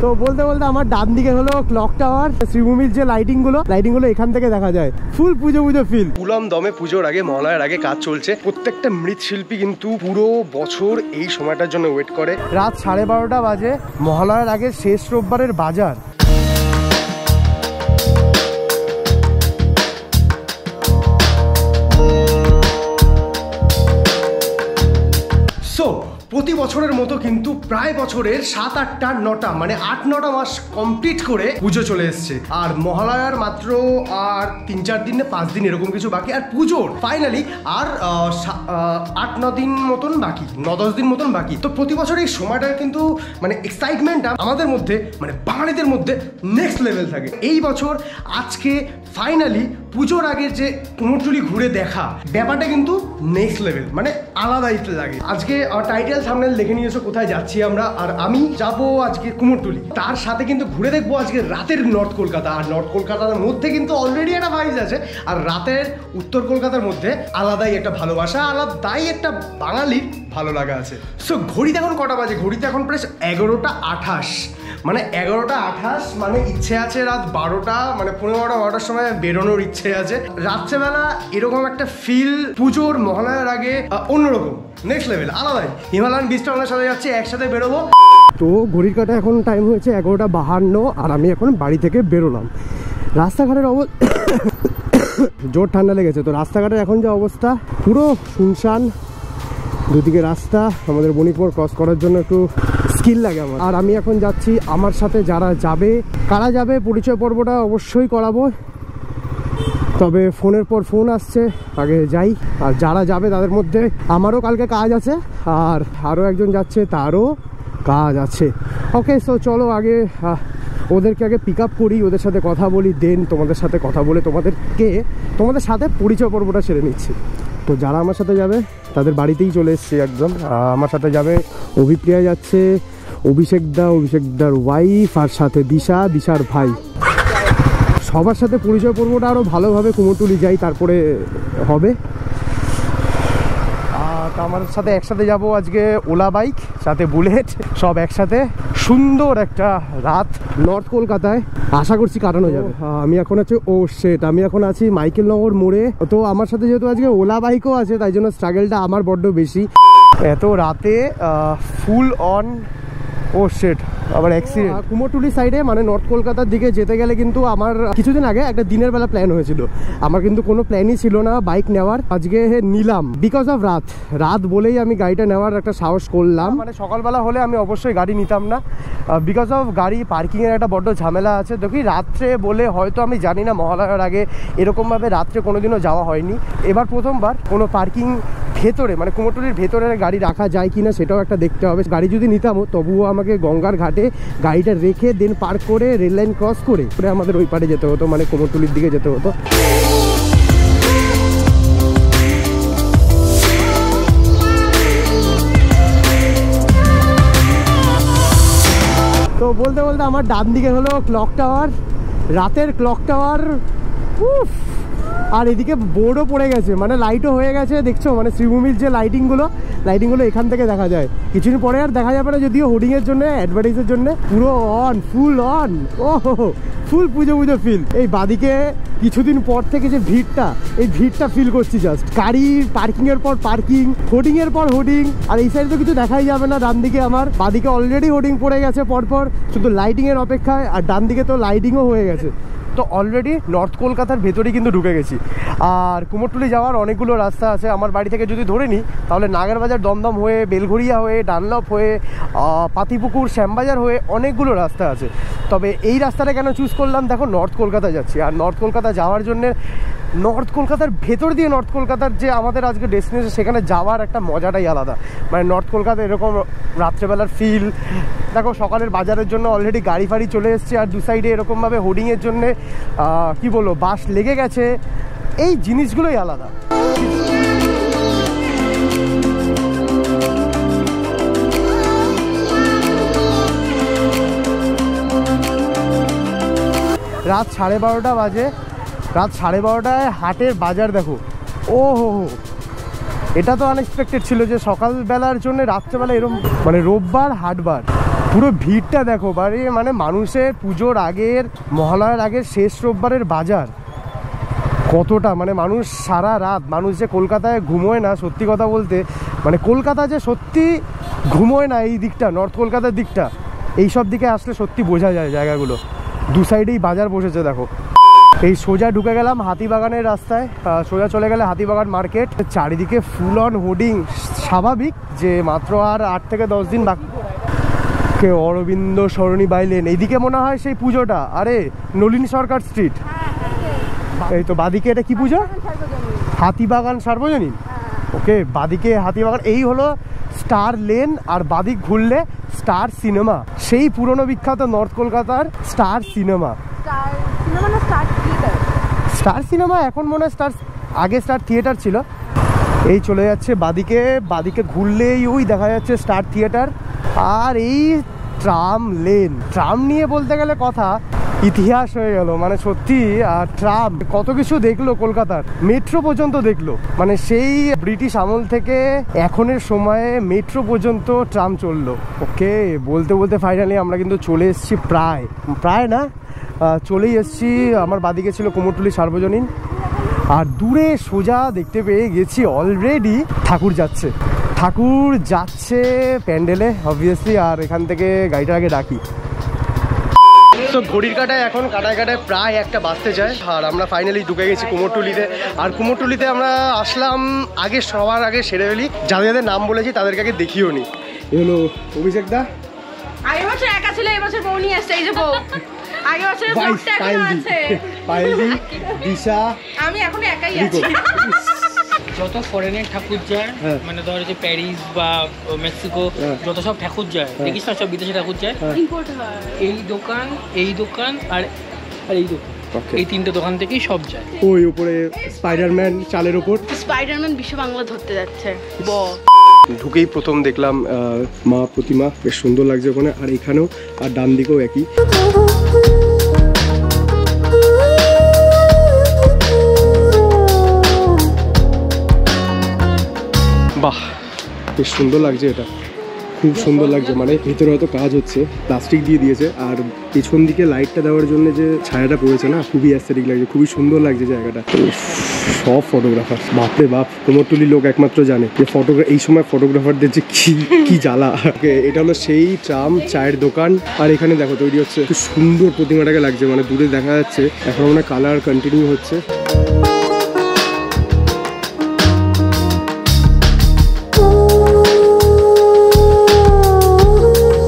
তো বলতে বলতে আমার ডান দিকে হলো ক্লক টাওয়ার, শ্রীভূমির যে লাইটিং গুলো এখান থেকে দেখা যায়। ফুল পুজো ফিল। উলাম দমে পুজোর আগে, মহালয়ার আগে কাজ চলছে। প্রত্যেকটা মৃৎশিল্পী কিন্তু পুরো বছর এই সময়টার জন্য ওয়েট করে। রাত 12:30 বাজে, মহালয়ার আগে শেষ রোববারের বাজার। প্রতি বছরের মতো কিন্তু প্রায় বছরের 7, 8, 9 মানে 8-9 মাস কমপ্লিট করে পুজো চলে এসছে। আর মহালয়ার মাত্র আর 3-4 দিন না 5 দিন এরকম কিছু বাকি। আর পুজোর ফাইনালি আর 8-9 দিন মতন বাকি, 9-10 দিন মতন বাকি। তো প্রতি বছর এই সময়টার কিন্তু মানে এক্সাইটমেন্টটা আমাদের মধ্যে, মানে বাঙালিদের মধ্যে নেক্সট লেভেল থাকে। এই বছর আজকে ফাইনালি পুজোর আগের যে কুমোরটুলি ঘুরে দেখা ব্যাপারটা কিন্তু নেক্সট লেভেল, মানে আলাদাই লাগে। আজকে টাইটেল থাম্বনেল দেখে নিয়েছো কোথায় যাচ্ছি আমরা। আর আমি যাবো আজকে কুমোরটুলি, তার সাথে কিন্তু ঘুরে দেখবো আজকে রাতের নর্থ কলকাতা। আর নর্থ কলকাতার মধ্যে কিন্তু অলরেডি একটা ভাইজ আছে, আর রাতের উত্তর কলকাতার মধ্যে আলাদাই একটা ভালোবাসা, আলাদাই একটা বাঙালির ভালো লাগা আছে। সো ঘড়িতে এখন কটা বাজে? ঘড়িতে এখন প্রায় 11:28, মানে 11:28, মানে ইচ্ছে আছে রাত 12টা, মানে 15-12টার সময় বেরোনোর ইচ্ছে আছে। রাত্রেবেলা এরকম একটা ফিল পুজোর মহালয়ার আগে অন্যরকম, নেক্সট লেভেল, আলাদাই। হিমালয়ান বিচটা আমাদের সাথে যাচ্ছে, একসাথে বেরোবো। তো ঘড়ির কাটা এখন টাইম হয়েছে 11:52, আর আমি এখন বাড়ি থেকে বেরোলাম। রাস্তাঘাটের জোর ঠান্ডা লেগেছে। তো রাস্তাঘাটের এখন যা অবস্থা, পুরো শুনশান, দুদিকে রাস্তা। আমাদের বণিকপুর ক্রস করার জন্য একটু স্কিল লাগে আমার। আর আমি এখন যাচ্ছি, আমার সাথে যারা যাবে, কারা যাবে পরিচয় পর্বটা অবশ্যই করাবো, তবে ফোনের পর ফোন আসছে, আগে যাই। আর যারা যাবে তাদের মধ্যে আমারও কালকে কাজ আছে, আর আরও একজন যাচ্ছে, তারও কাজ আছে। ওকে, সো চলো আগে ওদেরকে আগে পিক আপ করি, ওদের সাথে কথা বলি, দেন তোমাদের সাথে কথা বলে তোমাদের সাথে পরিচয় পর্বটা সেরে নিচ্ছি। তো যারা আমার সাথে যাবে তাদের বাড়িতেই চলে এসছি একদম। আমার সাথে যাবে অভিপ্রিয়া, যাচ্ছে অভিষেকদার ওয়াইফ, আর সাথে দিশার ভাই। সবার সাথে পরিচয় পর্বটা আরও ভালোভাবে কুমোরটুলি যাই, তারপরে হবে। আমার সাথে একসাথে যাব আজকে ওলা বাইক, সাথে বুলেট, সব একসাথে। সুন্দর একটা রাত নর্থ কলকাতায় আশা করছি কাটানো যাবে। আমি এখন আছি মাইকেল নগর মোড়ে। তো আমার সাথে যেহেতু আজকে ওলা বাইকও আছে, তাই জন্য স্ট্রাগলটা আমার বড্ড বেশি। এত রাতে ফুল অন আবার অ্যাক্সিডেন্ট। কুমোরটুলি সাইডে মানে নর্থ কলকাতার দিকে যেতে গেলে কিন্তু আমার কিছুদিন আগে একটা দিনের বেলা প্ল্যান হয়েছিল। আমার কিন্তু কোনো প্ল্যানই ছিল না বাইক নেওয়ার, আজকে নিলাম বিকজ অফ রাত বলেই আমি গাড়িটা নেওয়ার একটা সাহস করলাম। মানে সকালবেলা হলে আমি অবশ্যই গাড়ি নিতাম না, বিকজ অফ গাড়ি পার্কিংয়ের একটা বড্ড ঝামেলা আছে। দেখি রাত্রে বলে হয়তো, আমি জানি না, মহালয়ার আগে এরকমভাবে রাত্রে কোনোদিনও যাওয়া হয়নি। এবার প্রথমবার কোনো পার্কিং ভেতরে, মানে কুমোরটুলির ভেতরে গাড়ি রাখা যায় কিনা সেটাও একটা দেখতে হবে। গাড়ি যদি নিতামও তবুও আমাকে গঙ্গার ঘাটে গাড়িটা রেখে দেন পার্ক করে রেল লাইন ক্রস করে আমাদের ওই পারে যেতে হতো, মানে কুমোরটুলির দিকে যেতে হতো। তো বলতে বলতে আমার ডান দিকে হলো ক্লক টাওয়ার, রাতের ক্লক টাওয়ার। আর এদিকে বোর্ডও পড়ে গেছে, মানে লাইটও হয়ে গেছে, দেখছো, মানে শ্রীভূমির যে লাইটিংগুলো এখান থেকে দেখা যায়। কিছুদিন পরে আর দেখা যাবে না, যদিও হোর্ডিংয়ের জন্য, অ্যাডভার্টাইজের জন্য পুরো on, full on. O full Puja feel. এই বাদিকে কিছুদিন পর থেকে যে ভিড়টা ফিল করছি, জাস্ট গাড়ির পার্কিংয়ের পর পার্কিং, হোর্ডিংয়ের পর হোর্ডিং। আর এই সাইডে তো কিছু দেখাই যাবে না। ডান দিকে আমার, বাদিকে অলরেডি হোর্ডিং পড়ে গেছে পরপর, শুধু লাইটিংয়ের অপেক্ষায়। আর ডান দিকে তো লাইটিংও হয়ে গেছে। তো অলরেডি নর্থ কলকাতার ভেতরেই কিন্তু ঢুকে গেছি। আর কুমোরটুলি যাওয়ার অনেকগুলো রাস্তা আছে। আমার বাড়ি থেকে যদি ধরে নিই তাহলে নাগেরবাজার, দমদম হয়ে, বেলঘড়িয়া হয়ে, ডানলপ হয়ে, পাতিপুকুর, শ্যামবাজার হয়ে অনেকগুলো রাস্তা আছে। তবে এই রাস্তাটা কেন চুজ করলাম, দেখো নর্থ কলকাতা যাচ্ছি। আর নর্থ কলকাতা যাওয়ার জন্যে, নর্থ কলকাতার ভেতর দিয়ে নর্থ কলকাতার যে আমাদের আজকে ডেস্টিনেশন, সেখানে যাওয়ার একটা মজাটাই আলাদা। মানে নর্থ কলকাতা এরকম রাত্রেবেলার ফিল। দেখো সকালের বাজারের জন্য অলরেডি গাড়ি ফাড়ি চলে এসছে, আর দু সাইডে এরকমভাবে হোর্ডিংয়ের জন্যে কি বলবো, বাস লেগে গেছে। এই জিনিসগুলোই আলাদা। রাত 12:30 বাজে। রাত 12:30টায় হাটের বাজার দেখো। ও হো, এটা তো আনএক্সপেক্টেড ছিল যে সকালবেলার জন্য রাত্রেবেলা এরকম, মানে রোববার হাটবার। পুরো ভিড়টা দেখো, মানে মানুষের পুজোর আগের, মহালয়ার আগের শেষ রোববারের বাজার কতটা, মানে মানুষ সারা রাত, মানুষ যে কলকাতায় ঘুমোয় না, সত্যি কথা বলতে মানে কলকাতা যে সত্যি ঘুমোয় না, এই দিকটা নর্থ কলকাতার দিকটা, এইসব দিকে আসলে সত্যি বোঝা যায় জায়গাগুলো। দু সাইডেই বাজার বসেছে দেখো। এই সোজা ঢুকে গেলাম হাতিবাগানের রাস্তায়, সোজা চলে গেলে হাতিবাগান মার্কেট। চারিদিকে ফুল অন হোর্ডিং, স্বাভাবিক যে মাত্র আর 8 থেকে 10 দিন বাকি। অরবিন্দ সরণি বাইলেন, এইদিকে মনে হয় সেই পুজোটা, আরে নলিনী সরকার স্ট্রিট। এই তো বাদিকে এটা কি পুজো? হাতিবাগান সার্বজনীন। ওকে, বাদিকে হাতিবাগান, এই হলো স্টার লেন, আর বাদিক ঘুরলে স্টার সিনেমা, সেই পুরনো বিখ্যাত নর্থ কলকাতার স্টার সিনেমা। স্টার সিনেমা এখন মনে হয় স্টার, আগে স্টার থিয়েটার ছিল। এই চলে যাচ্ছে বাদিকে, বাদিকে ঘুরলেই ওই দেখা যাচ্ছে স্টার থিয়েটার। আর এই ট্রাম লেন, ট্রাম নিয়ে বলতে গেলে কথা ইতিহাস হয়ে গেল, মানে সত্যি। আর ট্রাম কত কিছু দেখলো কলকাতার, মেট্রো পর্যন্ত দেখলো, মানে সেই ব্রিটিশ আমল থেকে এখনের সময়ে মেট্রো পর্যন্ত ট্রাম চললো। ওকে, বলতে বলতে ফাইনালি আমরা কিন্তু চলে এসেছি, প্রায় না চলেই এসেছি। আমার বাদিকে ছিল কুমোরটুলি সার্বজনীন, আর দূরে সোজা দেখতে পেয়ে গেছি অলরেডি ঠাকুর যাচ্ছে প্যান্ডেলে অবভিয়াসলি। আর এখান থেকে গাড়িটা আগে ডাকি। তো ঘড়ির কাটায় এখন কাটায় প্রায় 1টা বাজতে যায়, আর আমরা ফাইনালি ঢুকে গেছি কুমোরটুলিতে। আর কুমোরটুলিতে আমরা আসলাম আগে, সবার আগে সেরে ফেলি, যাদের নাম বলেছি তাদেরকে আগে দেখিও নি। হলো অভিষেক দা, আগের বছর একা ছিল, এই বছর বউ নিয়ে আসছে, এই যে বউ। আগের বছরের ব্লগটা এখনো আছে। পায়েলদি, দিশা, আমি এখন একাই আছি। যত ফরেনের ঠাকুর যায়, মানে ধর যে প্যারিস বা মেক্সিকো, যত সব ঠাকুর যায় দেখিস না, সব বিদেশি ঠাকুর যায়, ইম্পোর্ট হয়। এই দোকান আর এই দোকান, এই 3টে দোকান থেকেই সব যায়। ওই উপরে স্পাইডারম্যান চালের উপর, স্পাইডারম্যান বিশ্ব বাংলা ধরতে যাচ্ছে। ঢুকেই প্রথম দেখলাম মা প্রতিমা, বেশ সুন্দর লাগছে ওখানে। আর এখানেও, আর ডান দিকেও একই। বাহ, বেশ সুন্দর লাগছে, এটা খুব সুন্দর লাগছে। মানে ভিতরে হয়তো কাজ হচ্ছে, প্লাস্টিক দিয়ে দিয়েছে, আর পেছন দিকে লাইটটা দেওয়ার জন্য যে ছায়াটা পড়েছে না, খুবই অ্যাস্থেটিক লাগছে, খুবই সুন্দর লাগছে জায়গাটা। সব ফটোগ্রাফার, বাপরে বাপ, কুমোরটুলির লোক একমাত্র জানে যে এই সময় ফটোগ্রাফারদের যে কি জ্বালা। এটা হলো সেই ট্রাম, চায়ের দোকান, আর এখানে দেখো তৈরি হচ্ছে, খুব সুন্দর প্রতিমাটাকে লাগছে, মানে দূরে দেখা যাচ্ছে এখন মানে কালার কন্টিনিউ হচ্ছে।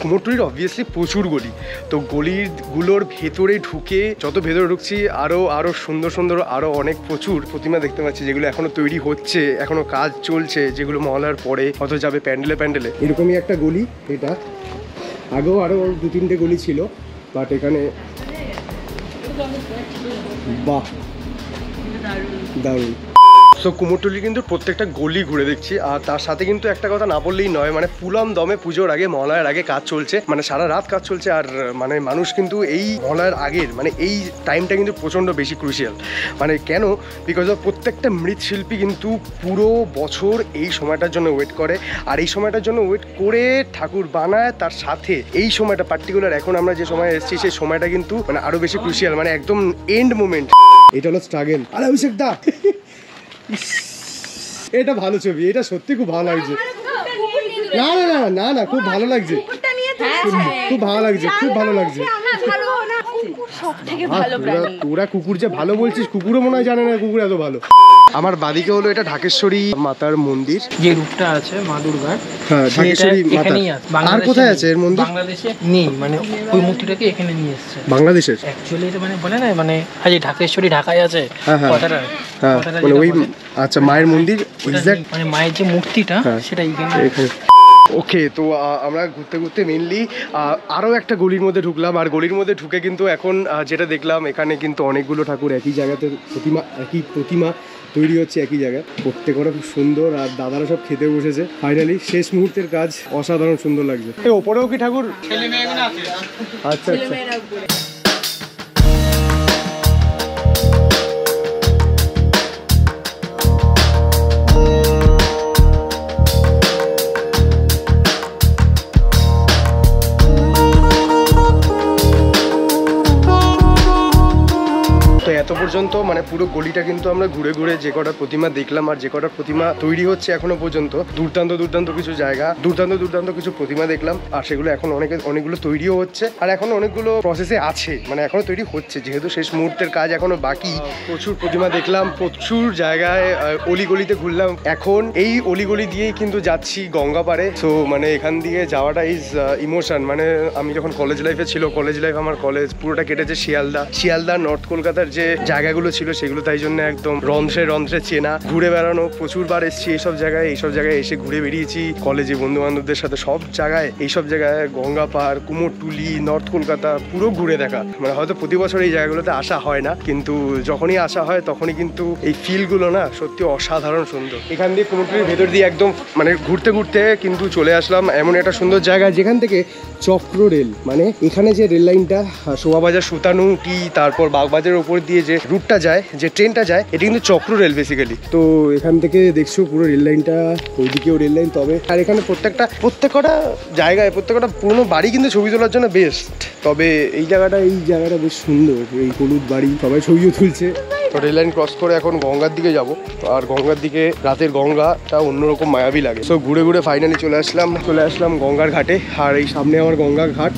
কুমোরটুলির অবভিয়াসলি প্রচুর গলি, তো গলিগুলোর ভেতরে ঢুকে যত ভেতরে ঢুকছি আরও সুন্দর আরও অনেক প্রচুর প্রতিমা দেখতে পাচ্ছি, যেগুলো এখনো তৈরি হচ্ছে, এখনো কাজ চলছে, যেগুলো মহলার পরে হয়তো যাবে প্যান্ডেলে। এরকমই একটা গলি এটা, আগেও আরও 2-3টে গলি ছিল, বাট এখানে বাহ দারুণ। সো কুমোরটুলি কিন্তু প্রত্যেকটা গলি ঘুরে দেখছি, আর তার সাথে কিন্তু একটা কথা না বললেই নয়, মানে ফুলাম দমে পুজোর আগে, মহালয়ার আগে কাজ চলছে, মানে সারা রাত কাজ চলছে। আর মানে মানুষ কিন্তু এই মহালয়ার আগের, মানে এই টাইমটা কিন্তু প্রচণ্ড বেশি ক্রুশিয়াল। মানে কেন? বিকজ অফ প্রত্যেকটা মৃৎশিল্পী কিন্তু পুরো বছর এই সময়টার জন্য ওয়েট করে, আর এই সময়টার জন্য ওয়েট করে ঠাকুর বানায়। তার সাথে এই সময়টা পার্টিকুলার, এখন আমরা যে সময় এসেছি সেই সময়টা কিন্তু মানে আরও বেশি ক্রুশিয়াল, মানে একদম এন্ড মোমেন্ট। এটা হলো স্ট্রাগল। আরে অভিষেক দা, এটা ভালো ছবি, এটা সত্যি খুব ভালো লাগছে। না খুব ভালো লাগছে, খুব ভালো লাগছে, খুব ভালো লাগছে। তোরা কুকুর যে ভালো বলছিস, কুকুরও মনে হয় জানে না কুকুর এত ভালো। আমার বাদিকে হলো এটা ঢাকেশ্বরী মাতার মন্দির, যে রূপটা আছে মা দুর্গার। হ্যাঁ, ঢাকেশ্বরী মাতা। আর কোথায় আছে এর মন্দির? বাংলাদেশে নেই, মানে ওই মূর্তিটাকে এখানে নিয়ে এসেছে বাংলাদেশের। অ্যাকচুয়ালি এটা মানে বলে না, মানে আজ ঢাকেশ্বরী ঢাকায় আছে কথাটা, মানে ওই আচ্ছা মায়ের মন্দির এক্স্যাক্ট, মানে মায়ের যে মূর্তিটা সেটা এখানে। ওকে, তো আমরা ঘুরতে মেনলি আরও একটা গলির মধ্যে ঢুকলাম, আর গলির মধ্যে ঢুকে কিন্তু এখন যেটা দেখলাম, এখানে কিন্তু অনেকগুলো ঠাকুর একই জায়গাতে, প্রতিমা তৈরি হচ্ছে একই জায়গায়, প্রত্যেকটা খুব সুন্দর। আর দাদারা সব খেতে বসেছে, ফাইনালি শেষ মুহূর্তের কাজ অসাধারণ সুন্দর লাগছে। ওপরেও কি ঠাকুর? আচ্ছা আচ্ছা। এত পর্যন্ত মানে পুরো গলিটা কিন্তু আমরা ঘুরে ঘুরে যে কটা প্রতিমা দেখলাম আর যে কটা প্রতিমা তৈরি হচ্ছে এখনো পর্যন্ত, দুর্দান্ত কিছু জায়গা, দুর্দান্ত কিছু প্রতিমা দেখলাম। আর সেগুলো এখন অনেকগুলো তৈরিও হচ্ছে আর এখন অনেকগুলো প্রসেসে আছে, মানে এখনো তৈরি হচ্ছে, যেহেতু শেষ মুহূর্তের কাজ এখনো বাকি। প্রচুর প্রতিমা দেখলাম, প্রচুর জায়গায় অলিগলিতে ঘুরলাম। এখন এই অলিগলি দিয়েই কিন্তু যাচ্ছি গঙ্গা পাড়ে। সো মানে এখান দিয়ে যাওয়াটা ইজ ইমোশন। মানে আমি যখন কলেজ লাইফে ছিল, কলেজ লাইফ আমার কলেজ পুরোটা কেটেছে শিয়ালদা নর্থ কলকাতার যে জায়গাগুলো ছিল সেগুলো তাই জন্য একদম রন্ধ্রে চেনা। ঘুরে বেড়ানো, প্রচুরবার এসেছি এইসব জায়গায় এসে ঘুরে বেরিয়েছি কলেজে বন্ধু বান্ধবদের সাথে। সব জায়গায় এইসব জায়গায় গঙ্গা পাড়, কুমোরটুলি, নর্থ কলকাতা পুরো ঘুরে দেখা। মানে হয়তো প্রতি বছর এই জায়গাগুলোতে আসা হয় না, কিন্তু যখনই আসা হয় তখনই কিন্তু এই ফিলগুলো না সত্যি অসাধারণ সুন্দর। এখান দিয়ে কুমোরটুলির ভেতর দিয়ে একদম মানে ঘুরতে ঘুরতে কিন্তু চলে আসলাম এমন একটা সুন্দর জায়গা যেখান থেকে চক্র রেল, মানে এখানে যে রেল লাইনটা শোভাবাজার সুতানুটি তারপর বাগবাজারের উপর দিয়ে যে রুটটা যায়, যে ট্রেনটা যায়, এটা কিন্তু চক্র রেল বেসিক্যালি। তো এখান থেকে দেখছো পুরো রেল লাইনটা, ওইদিকেও রেল লাইন। তবে আর এখানে প্রত্যেকটা জায়গায় প্রত্যেকটা পুরোনো বাড়ি কিন্তু ছবি তোলার জন্য বেস্ট। তবে এই জায়গাটা বেশ সুন্দর, এই হলুদ বাড়ি, সবাই ছবিও তুলছে। তো রেল লাইন ক্রস করে এখন গঙ্গার দিকে যাব, আর গঙ্গার দিকে রাতের গঙ্গাটা অন্যরকম মায়াবী লাগে। সো ঘুরে ঘুরে ফাইনালি চলে আসলাম গঙ্গার ঘাটে। আর এই সামনে আমার গঙ্গার ঘাট।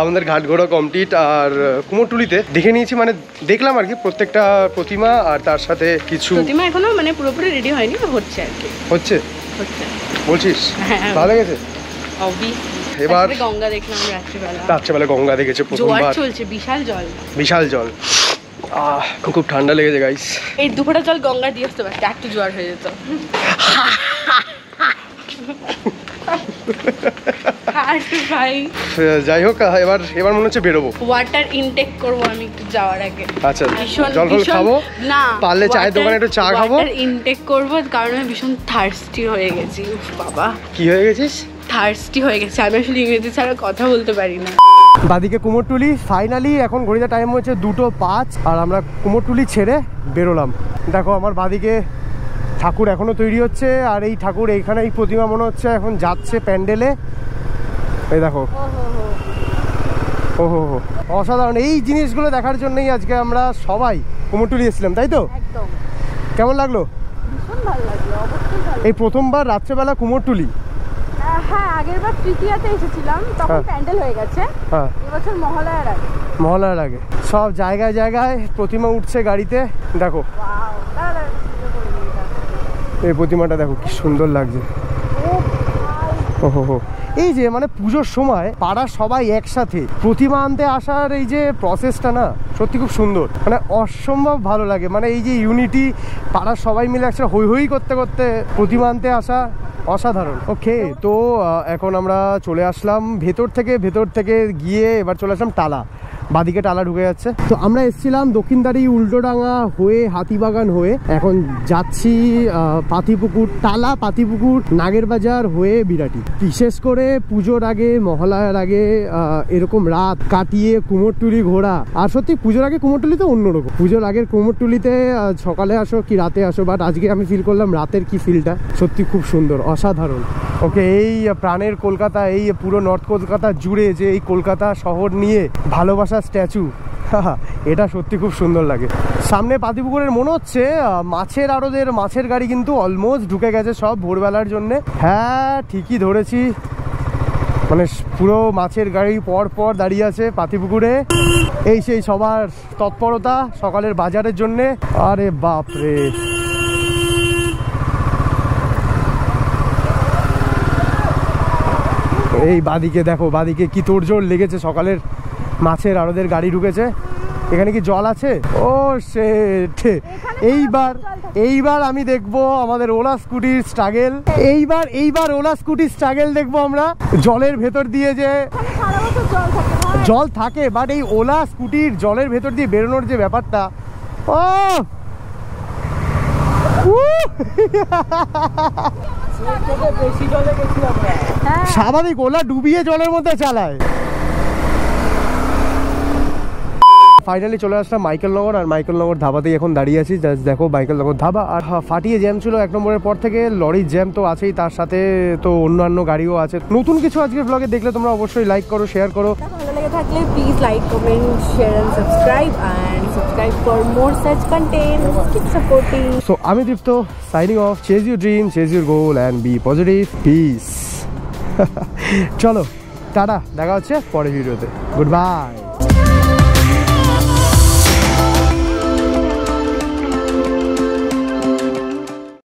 আমাদের ঘাট ঘোরা কমপ্লিট। আর কুমোরটুলিতে দেখে নিয়েছি, মানে দেখলাম আর কি প্রত্যেকটা প্রতিমা, আর তার সাথে কিছু প্রতিমা এখনো মানে পুরোপুরি রেডি হয়নি, হচ্ছে আর কি। হচ্ছে বলছিস? ভালো লেগেছে। এবার গঙ্গা দেখলাম রাত্রেবেলা গঙ্গা দেখেছে প্রথমবার, চলছে বিশাল জল। খুব ঠান্ডা লেগেছে গাইস। এই দুপুরটা জল গঙ্গা দিয়ে আসতে পারত, একটু জোয়ার হয়ে যেত। যাই হোক, এবার মনে হচ্ছে বেরোবো, ওয়াটার ইনটেক করবো আমি একটু যাওয়ার আগে। আচ্ছা, জল খাবো না, পারলে চায়ের দোকানে একটু চা খাবো। ইনটেক করবো কারণ আমি ভীষণ থার্স্টি হয়ে গেছি। বাবা, কি হয়ে গেছিস? থার্স্টি হয়ে গেছে। আমি আসলে ইংরেজি ছাড়া কথা বলতে পারি না। বাদিকে কুমোরটুলি ফাইনালি, এখন ঘড়িতে টাইম হচ্ছে 2:05 আর আমরা কুমোরটুলি ছেড়ে বেরোলাম। দেখো আমার বাদিকে ঠাকুর এখনো তৈরি হচ্ছে, আর এই ঠাকুর এইখানে এই প্রতিমা মনে হচ্ছে এখন যাচ্ছে প্যান্ডেলে। এই দেখো, ওহো অসাধারণ। এই জিনিসগুলো দেখার জন্যই আজকে আমরা সবাই কুমোরটুলি এসেছিলাম, তাই তো? একদম। কেমন লাগলো? ভীষণ ভালো লাগলো, অবশ্যই ভালো। এই প্রথমবার রাত্রেবেলা কুমোরটুলি। হ্যাঁ, আগেরবার তৃতীয়াতে এসেছিলাম, তখন প্যান্ডেল হয়ে গেছে। হ্যাঁ, এবছর মহালয়ার আগে সব জায়গায় প্রতিমা উঠছে গাড়িতে। দেখো এই প্রতিমাটা দেখো কি সুন্দর লাগছে। ওহো, এই যে মানে পুজোর সময় পাড়ার সবাই একসাথে প্রতিমা আনতে আসার এই যে প্রসেসটা না সত্যি খুব সুন্দর, মানে অসম্ভব ভালো লাগে। মানে এই যে ইউনিটি, পাড়ার সবাই মিলে একসাথে হই হই করতে করতে প্রতিমা আনতে আসা অসাধারণ। ওকে, তো এখন আমরা চলে আসলাম ভেতর থেকে গিয়ে এবার চলে আসলাম টালা। বাদিকে টালা ঢুকে যাচ্ছে। তো আমরা এসেছিলাম দক্ষিণদারি, উল্টোডাঙ্গা হয়ে হাতিবাগান হয়ে এখন যাচ্ছি পাতিপুকুর, টালা পাতিপুকুর, নাগেরবাজার হয়ে বিরাটি। বিশেষ করে পুজোর আগে, মহালয়ার আগে এরকম রাত কাটিয়ে কুমোরটুলি ঘোরা। আর সত্যি পুজোর আগে কুমোরটুলিতে অন্যরকম। পুজোর আগের কুমোরটুলিতে সকালে আসো কি রাতে আসো, বাট আজকে আমি ফিল করলাম রাতের কি ফিলটা সত্যি খুব সুন্দর, অসাধারণ। ওকে, এই প্রাণের কলকাতা, এই পুরো নর্থ কলকাতা জুড়ে যে এই কলকাতা শহর নিয়ে ভালোবাসা স্ট্যাচু, এটা সত্যি খুব সুন্দর লাগে। সামনে পাতিপুকুরের মনে হচ্ছে মাছের আড়তের মাছের গাড়ি কিন্তু অলমোস্ট ঢুকে গেছে সব ভোরবেলার জন্য। হ্যাঁ, ঠিকই ধরেছি, মানে পুরো মাছের গাড়ি পর দাঁড়িয়ে আছে পাতিপুকুরে। এই সেই সবার তৎপরতা সকালের বাজারের জন্য। আরে বাপরে, এই বাদিকে দেখো, বাদিকে কি তোড়জোড় লেগেছে, সকালের মাছের আড়তের গাড়ি ঢুকেছে। এখানে কি জল আছে? ও শিট, এইবার আমি দেখবো আমাদের ওলা স্কুটির স্ট্রাগেল। এইবার ওলা স্কুটির স্ট্রাগেল দেখবো আমরা। জলের ভেতর দিয়ে যে জল থাকে, বাট এই ওলা স্কুটির জলের ভেতর দিয়ে বেরোনোর যে ব্যাপারটা, ও স্বাভাবিক, ওলা ডুবিয়ে জলের মধ্যে চালায়। ফাইনালি চলে আসলাম মাইকেলনগর, আর মাইকেলনগর ধাবাতেই এখন দাঁড়িয়ে আছি। জাস্ট দেখো মাইকেলনগর ধাবা। আর ফাটিয়ে জ্যাম ছিল 1 নম্বরের পর থেকে, লরির জ্যাম তো আছেই, তার সাথে তো অন্যান্য গাড়িও আছে। নতুন কিছু আজকের ব্লগে দেখলে তোমরা অবশ্যই লাইক করো, শেয়ার করো। ভালো লেগে থাকলে please like, comment, share and subscribe for more such content. Keep supporting. So আমি Dipto, signing off. Chase your dream, chase your goal and be positive. Peace. চলো টাটা, দেখা হচ্ছে পরের ভিডিওতে। Good bye.